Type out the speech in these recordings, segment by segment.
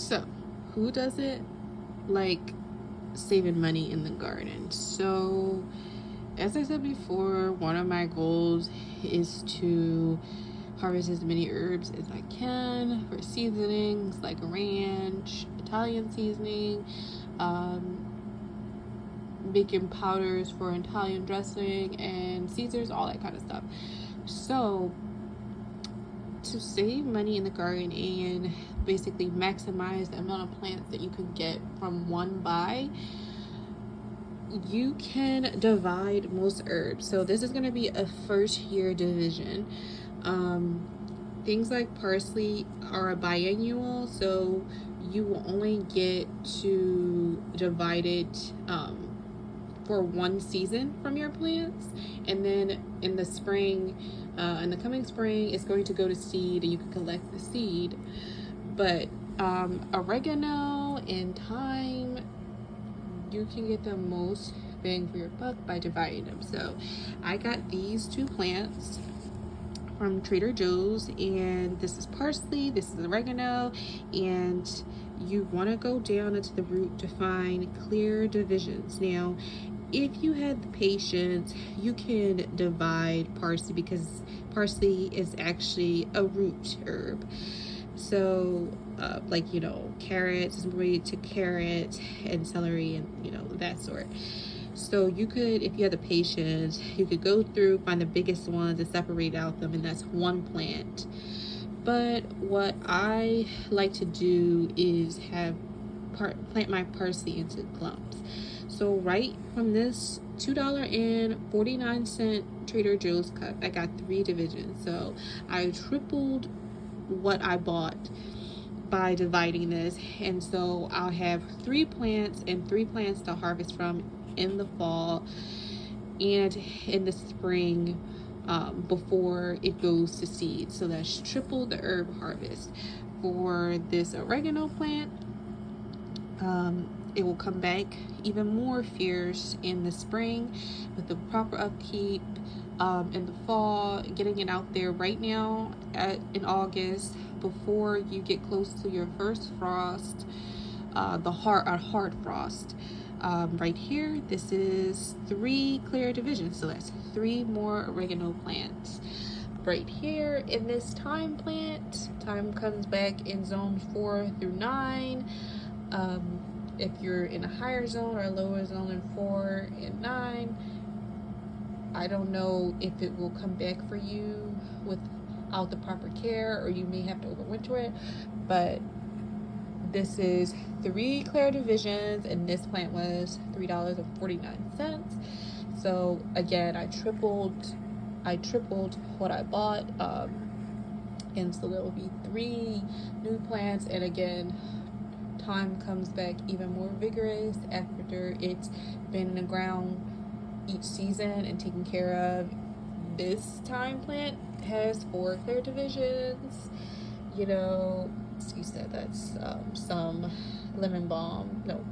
So, who doesn't like saving money in the garden? So, as I said before, one of my goals is to harvest as many herbs as I can for seasonings like ranch, Italian seasoning, um, making powders for Italian dressing and Caesars, all that kind of stuff. So, to save money in the garden and basically maximize the amount of plants that you can get from one buy, you can divide most herbs. So this is going to be a first year division. Things like parsley are a biennial, so you will only get to divide it for one season from your plants, and then in the spring, in the coming spring, it's going to go to seed and you can collect the seed. But oregano and thyme, you can get the most bang for your buck by dividing them. So I got these two plants from Trader Joe's, and this is parsley, this is oregano, and you want to go down into the root to find clear divisions. Now, if you had the patience, you can divide parsley because parsley is actually a root herb. So, like, carrots is related to carrot and celery and, that sort. So you could, if you had the patience, you could go through, find the biggest ones and separate out them, and that's one plant. But what I like to do is plant my parsley into clumps. So right from this $2.49 Trader Joe's cup, I got 3 divisions. So I tripled what I bought by dividing this, and so I'll have 3 plants and 3 plants to harvest from in the fall and in the spring, before it goes to seed. So that's triple the herb harvest. For this oregano plant, it will come back even more fierce in the spring with the proper upkeep. In the fall, getting it out there right now in August before you get close to your first frost, a hard frost. Right here, this is 3 clear divisions, so that's 3 more oregano plants. Right here in this thyme plant, thyme comes back in zones 4 through 9. If you're in a higher zone or a lower zone in 4 and 9, I don't know if it will come back for you without the proper care, or you may have to overwinter it, but this is 3 clear divisions, and this plant was $3.49. So again, I tripled what I bought, and so there will be 3 new plants. And again, thyme comes back even more vigorous after it's been in the ground each season and taken care of. This thyme plant has 4 clear divisions. You said that's some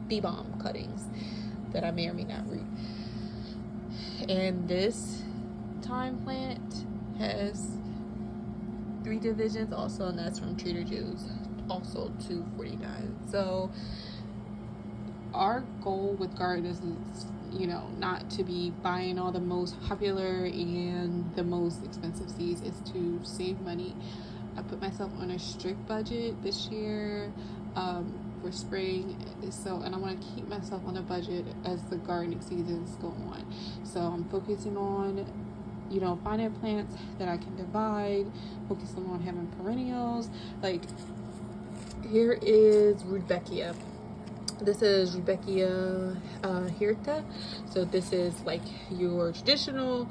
bee balm cuttings that I may or may not root. And this thyme plant has 3 divisions also, and that's from Trader Joe's, also $2.49. So our goal with gardens is, not to be buying all the most popular and the most expensive seeds, is to save money. I put myself on a strict budget this year for spring, and I want to keep myself on a budget as the gardening seasons go on. So I'm focusing on, finding plants that I can divide, focusing on having perennials. Like, here is Rudbeckia. This is Rudbeckia hirta. So this is like your traditional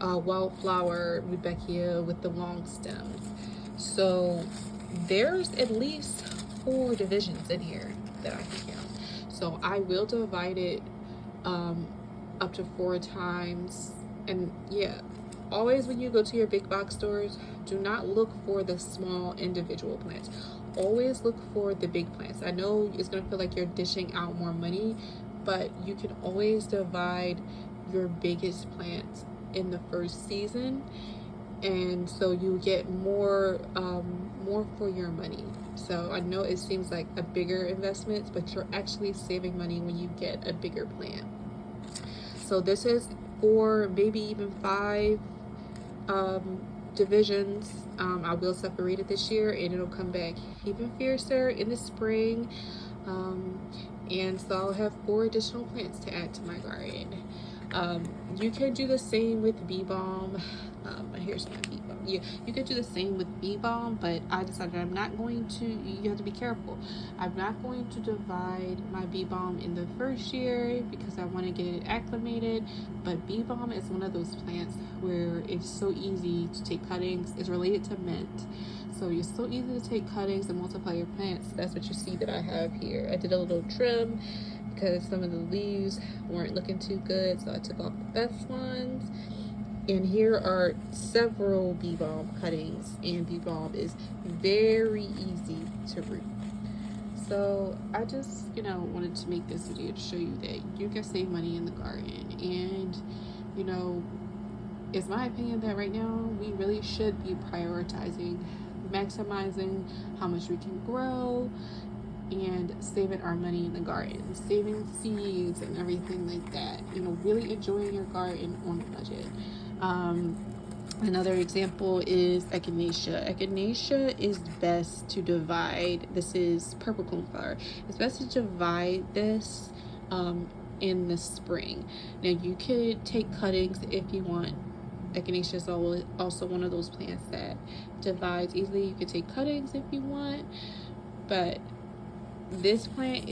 wildflower Rudbeckia with the long stems. So there's at least 4 divisions in here that I can count. So I will divide it up to 4 times. And yeah, always when you go to your big box stores, do not look for the small individual plants. Always look for the big plants. I know it's going to feel like you're dishing out more money, but you can always divide your biggest plants in the first season and so you get more more for your money. So I know it seems like a bigger investment, but you're actually saving money when you get a bigger plant. So this is for maybe even 5 divisions. I will separate it this year, and it'll come back even fiercer in the spring. And so I'll have 4 additional plants to add to my garden. You can do the same with bee balm. Here's my bee balm. You could do the same with bee balm, but I decided I'm not going to. You have to be careful. I'm not going to divide my bee balm in the first year because I want to get it acclimated. But bee balm is one of those plants where it's so easy to take cuttings. It's related to mint, so it's so easy to take cuttings and multiply your plants. That's what you see that I have here. I did a little trim because some of the leaves weren't looking too good, so I took off the best ones. And here are several bee balm cuttings, and bee balm is very easy to root. So I just, wanted to make this video to show you that you can save money in the garden. And, it's my opinion that right now we really should be prioritizing maximizing how much we can grow and saving our money in the garden, saving seeds and everything like that. Really enjoying your garden on a budget. Another example is echinacea. Echinacea is best to divide. This is purple coneflower. It's best to divide this in the spring. Now you could take cuttings if you want. Echinacea is also one of those plants that divides easily. You could take cuttings if you want, but this plant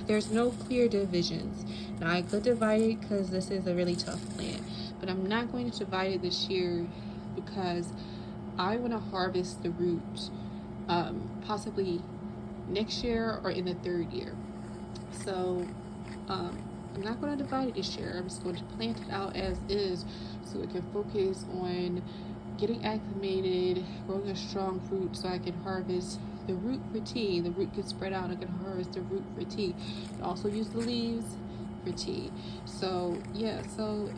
there's no clear divisions. Now I could divide it because this is a really tough plant, but I'm not going to divide it this year because I want to harvest the root possibly next year or in the 3rd year. So I'm not going to divide it this year. I'm just going to plant it out as is so it can focus on getting acclimated, growing a strong root so I can harvest the root for tea. The root gets spread out. I can harvest the root for tea. I can also use the leaves for tea. So yeah, so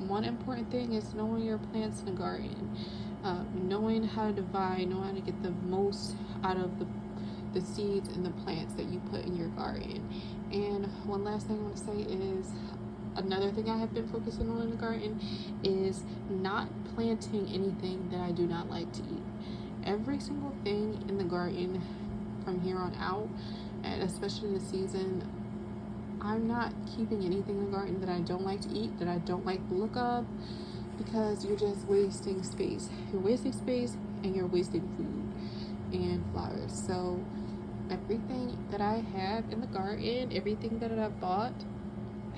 one important thing is knowing your plants in the garden, knowing how to divide, knowing how to get the most out of the seeds and the plants that you put in your garden. And one last thing I want to say is another thing I have been focusing on in the garden is not planting anything that I do not like to eat. Every single thing in the garden from here on out, and especially the season, I'm not keeping anything in the garden that I don't like to eat, that I don't like the look of, because you're just wasting space. You're wasting space and you're wasting food and flowers. So everything that I have in the garden, everything that I bought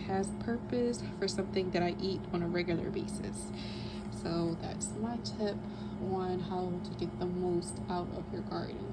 has purpose for something that I eat on a regular basis. So that's my tip on how to get the most out of your garden.